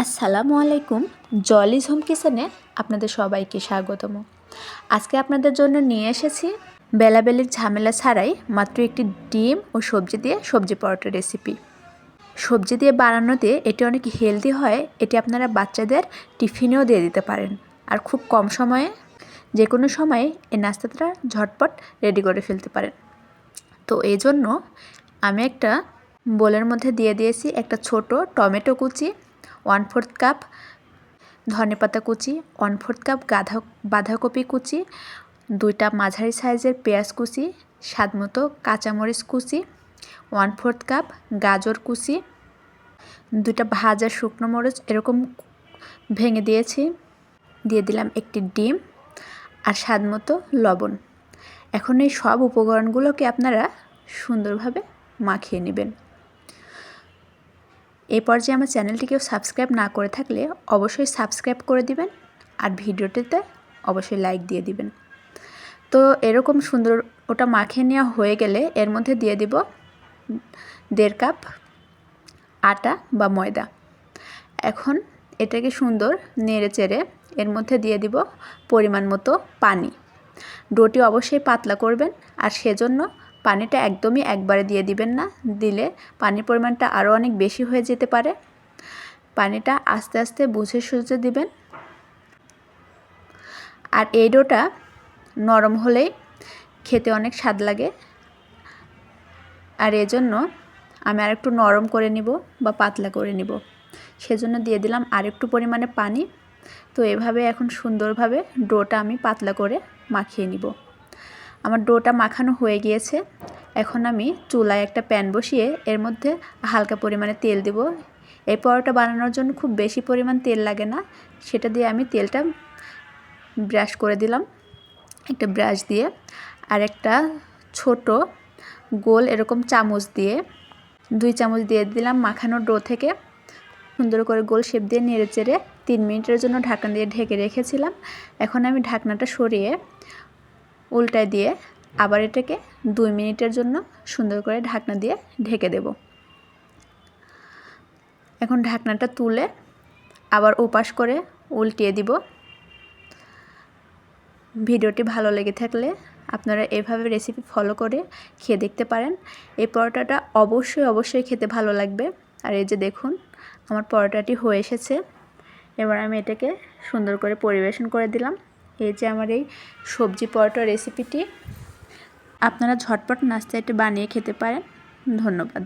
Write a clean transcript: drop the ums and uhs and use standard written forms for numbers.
আসসালামু আলাইকুম। জলিজ হোম কিচেনে আপনাদের সবাইকে স্বাগতম। আজকে আপনাদের জন্য নিয়ে এসেছি বেলাবেলির ঝামেলা ছাড়াই মাত্র একটি ডিম ও সবজি দিয়ে সবজি পরোটা রেসিপি। সবজি দিয়ে বানানোতে এটি অনেক হেলদি হয়। এটি আপনারা বাচ্চাদের টিফিনেও দিয়ে দিতে পারেন। আর খুব কম সময়ে যে কোনো সময়ে এই নাস্তাটা ঝটপট রেডি করে ফেলতে পারেন। তো এই জন্য আমি একটা বোলের মধ্যে দিয়ে দিয়েছি একটা ছোট টমেটো কুচি, 1/4 কাপ ধনেপাতা কুচি, 1/4 কাপ বাঁধাকপি কুচি, 2টা মাঝারি সাইজের পেঁয়াজ কুচি, স্বাদমতো কাঁচামরিচ কুচি, 1/4 কাপ গাজর কুচি, 2টা ভাজা শুকনো মরিচ এরকম ভেঙে দিয়েছি, দিয়ে দিলাম একটি ডিম আর স্বাদমতো লবণ। এখন এই সব উপকরণগুলোকে আপনারা সুন্দরভাবে মাখিয়ে নেবেন। এই পর্যায়ে আমার চ্যানেলটিকেও সাবস্ক্রাইব না করে থাকলে অবশ্যই সাবস্ক্রাইব করে দিবেন আর ভিডিওটিতে অবশ্যই লাইক দিয়ে দিবেন। তো এরকম সুন্দর ওটা মাখিয়ে নেওয়া হয়ে গেলে এর মধ্যে দিয়ে দিব 1.5 কাপ আটা বা ময়দা। এখন এটাকে সুন্দর নেড়ে চেড়ে এর মধ্যে দিয়ে দিব পরিমাণ মতো পানি। ডোটি অবশ্যই পাতলা করবেন আর সেজন্য পানিটা একদমই একবারে দিয়ে দিবেন না, দিলে পানির পরিমাণটা আরও অনেক বেশি হয়ে যেতে পারে। পানিটা আস্তে আস্তে বুঝে সুঝে দিবেন। আর এই ডোটা নরম হলেই খেতে অনেক স্বাদ লাগে। আর এজন্য আমি আরেকটু নরম করে নিব বা পাতলা করে নিব, সেজন্য দিয়ে দিলাম আরেকটু পরিমাণে পানি। তো এভাবে এখন সুন্দরভাবে ডোটা আমি পাতলা করে মাখিয়ে নিব। আমার ডোটা মাখানো হয়ে গিয়েছে। এখন আমি চুলায় একটা প্যান বসিয়ে এর মধ্যে হালকা পরিমাণে তেল দেব। এই পরোটা বানানোর জন্য খুব বেশি পরিমাণ তেল লাগে না, সেটা দিয়ে আমি তেলটা ব্রাশ করে দিলাম একটা ব্রাশ দিয়ে। আর একটা ছোট গোল এরকম চামচ দিয়ে 2 চামচ দিয়ে দিলাম মাখানো ডো থেকে। সুন্দর করে গোল শেপ দিয়ে নেড়ে চেড়ে 3 মিনিটের জন্য ঢাকনা দিয়ে ঢেকে রেখেছিলাম। এখন আমি ঢাকনাটা সরিয়ে উল্টায় দিয়ে আবার এটাকে 2 মিনিটের জন্য সুন্দর করে ঢাকনা দিয়ে ঢেকে দেব। এখন ঢাকনাটা তুলে আবার ওপাশ করে উল্টিয়ে দিব। ভিডিওটি ভালো লেগে থাকলে আপনারা এভাবে রেসিপি ফলো করে খেয়ে দেখতে পারেন। এই পরোটাটা অবশ্যই খেতে ভালো লাগবে। আর এই যে দেখুন আমার পরোটাটি হয়ে এসেছে। এবার আমি এটাকে সুন্দর করে পরিবেশন করে দিলাম। এই যে আমার এই সবজি পরোটা রেসিপিটি আপনারা ঝটপট নাস্তা এটা বানিয়ে খেতে পারেন। ধন্যবাদ।